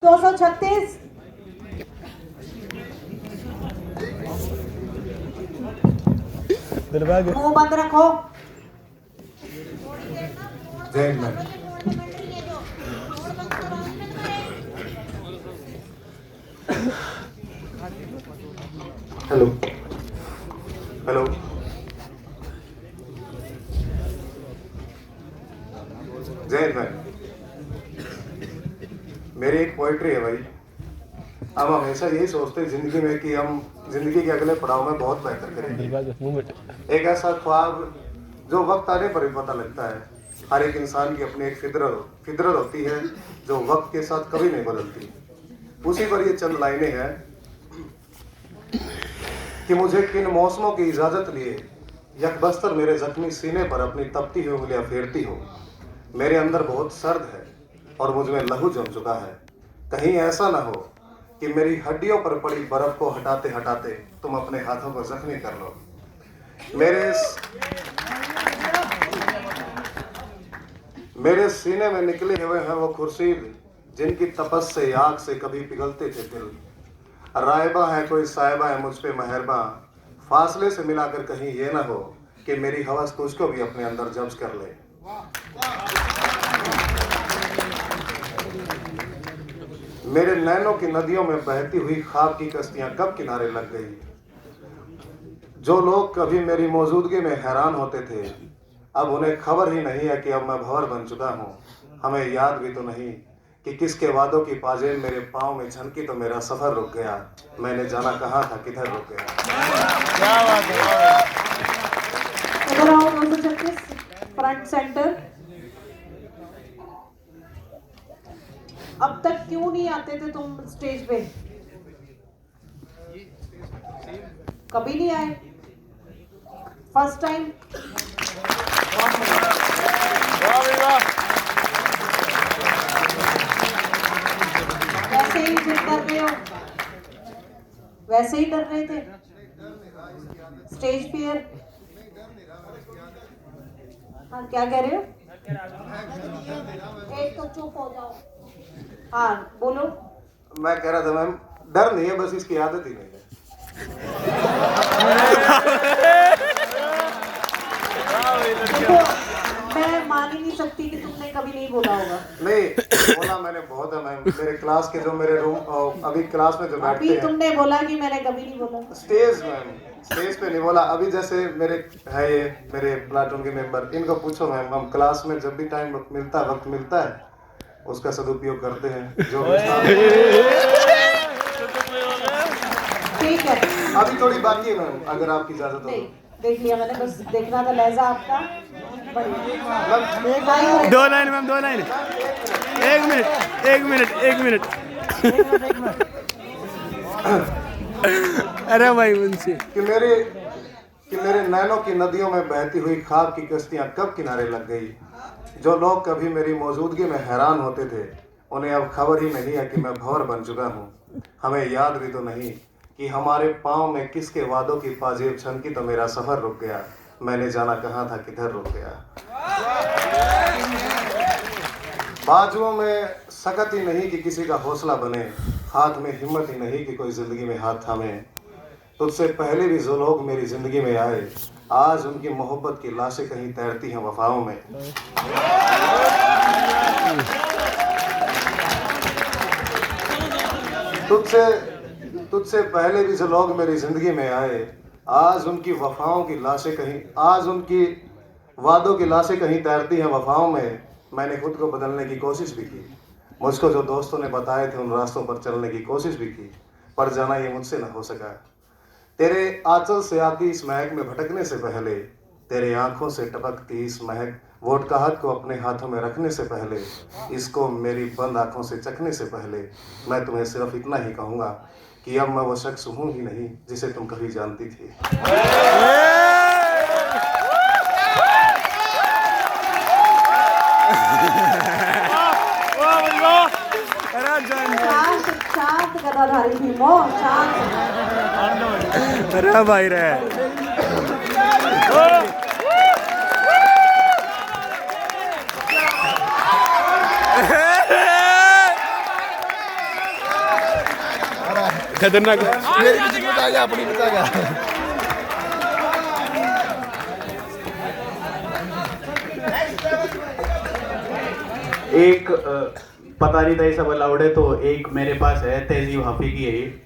236 मुंह बंद रखो। जय हिंद। हेलो हेलो, जय हिंद भाई। मेरी एक पोइट्री है भाई। हम हमेशा यही सोचते हैं जिंदगी में कि हम जिंदगी के अगले पड़ाव में बहुत बेहतर करेंगे। एक ऐसा ख्वाब जो वक्त आने पर भी पता लगता है। हर एक इंसान की अपनी एक फितरत होती है जो वक्त के साथ कभी नहीं बदलती। उसी पर ये चंद लाइनें हैं कि मुझे किन मौसमों की इजाजत लिए यकबस्तर मेरे जख्मी सीने पर अपनी तपती हुई उंगलियां फेरती हो। मेरे अंदर बहुत सर्द है और मुझ में लहू जम चुका है। कहीं ऐसा ना हो कि मेरी हड्डियों पर पड़ी बर्फ को हटाते हटाते तुम अपने हाथों को जख्मी कर लो। मेरे सीने में निकले हुए हैं वो खुर्शीद जिनकी तपस से आग से कभी पिघलते थे दिल। रायबा है कोई साहिबा है मुझ पे मेहरबां, फासले से मिलाकर कहीं ये ना हो कि मेरी हवस तुझको भी अपने अंदर जब्स कर ले। मेरे नैनों की नदियों में बहती हुई ख्वाब की कश्तियां कब किनारे लग गई। जो लोग कभी मेरी मौजूदगी में हैरान होते थे अब उन्हें खबर ही नहीं है कि अब मैं भंवर बन चुका हूँ। हमें याद भी तो नहीं कि किसके वादों की पाजेल मेरे पाँव में झनकी तो मेरा सफर रुक गया। मैंने जाना कहाँ था किधर रुक गया। क्या बात है। इधर आओ 236 फ्रंट सेंटर। अब तक क्यों नहीं आते थे तुम स्टेज पे? कभी नहीं आए, फर्स्ट टाइम। वैसे ही फिर डर रहे हो, वैसे ही डर रहे थे स्टेज फियर। हाँ क्या कह रहे हो? एक तो चुप हो जाओ। हाँ बोलो। मैं कह रहा था मैम डर नहीं है, बस इसकी आदत ही नहीं है। देखो मैं मान ही नहीं सकती कि तुमने कभी नहीं बोला होगा। नहीं बोला मैंने बहुत है मैम। मेरे क्लास के जो मेरे रूम अभी क्लास में जो बैठते अभी हैं तुमने बोला कि मैंने कभी नहीं बोला। स्टेज मैम, स्टेज पे नहीं बोला। अभी जैसे मेरे है ये मेरे प्लाटून के मेंबर, इनको पूछो मैम, हम क्लास में जब भी टाइम वक्त मिलता है उसका सदुपयोग करते हैं। जो ठीक है अभी थोड़ी बाकी है मैम, अगर आपकी इजाजत हो। नहीं देख लिया मैंने, बस देखना था लहजा आपका। बढ़िया। दो लाइन मैम, दो लाइन। एक मिनट। अरे भाई उनसे कि मेरे नैनों की नदियों में बहती हुई ख्वाब की कश्तियां कब किनारे लग गई। जो लोग कभी मेरी मौजूदगी में हैरान होते थे उन्हें अब खबर ही नहीं है कि मैं भंवर बन चुका हूँ। हमें याद भी तो नहीं कि हमारे पाँव में किसके वादों की पाजेब छनकी तो मेरा सफर रुक गया। मैंने जाना कहाँ था किधर रुक गया। बाजुओं में सकत ही नहीं कि किसी का हौसला बने, हाथ में हिम्मत ही नहीं कि कोई जिंदगी में हाथ थामे। तुझसे पहले भी जो लोग मेरी जिंदगी में आए आज उनकी मोहब्बत की लाशें कहीं तैरती हैं वफाओं में। तुझसे पहले भी जो लोग मेरी जिंदगी में आए आज उनकी वफाओं की लाशें कहीं, आज उनकी वादों की लाशें कहीं तैरती हैं वफाओं में। मैंने खुद को बदलने की कोशिश भी की, मुझको जो दोस्तों ने बताए थे उन रास्तों पर चलने की कोशिश भी की, पर जाना ये मुझसे न हो सका। तेरे आंचल से आती इस महक में भटकने से पहले, तेरे आंखों से टपकती इस महक वोट का हाथ को अपने हाथों में रखने से पहले, इसको मेरी बंद आंखों से चखने से पहले, मैं तुम्हें सिर्फ इतना ही कहूँगा कि अब मैं वो शख्स हूँ ही नहीं जिसे तुम कभी जानती थी। शांत गदाधारी भीमो, शांत। अरे भाई रे खतरनाक मेरी किस्मत बता गया, अपनी बता गया। एक पता नहीं था ये सब अलाउड है, तो एक मेरे पास है तहजीब हाफी की है ये।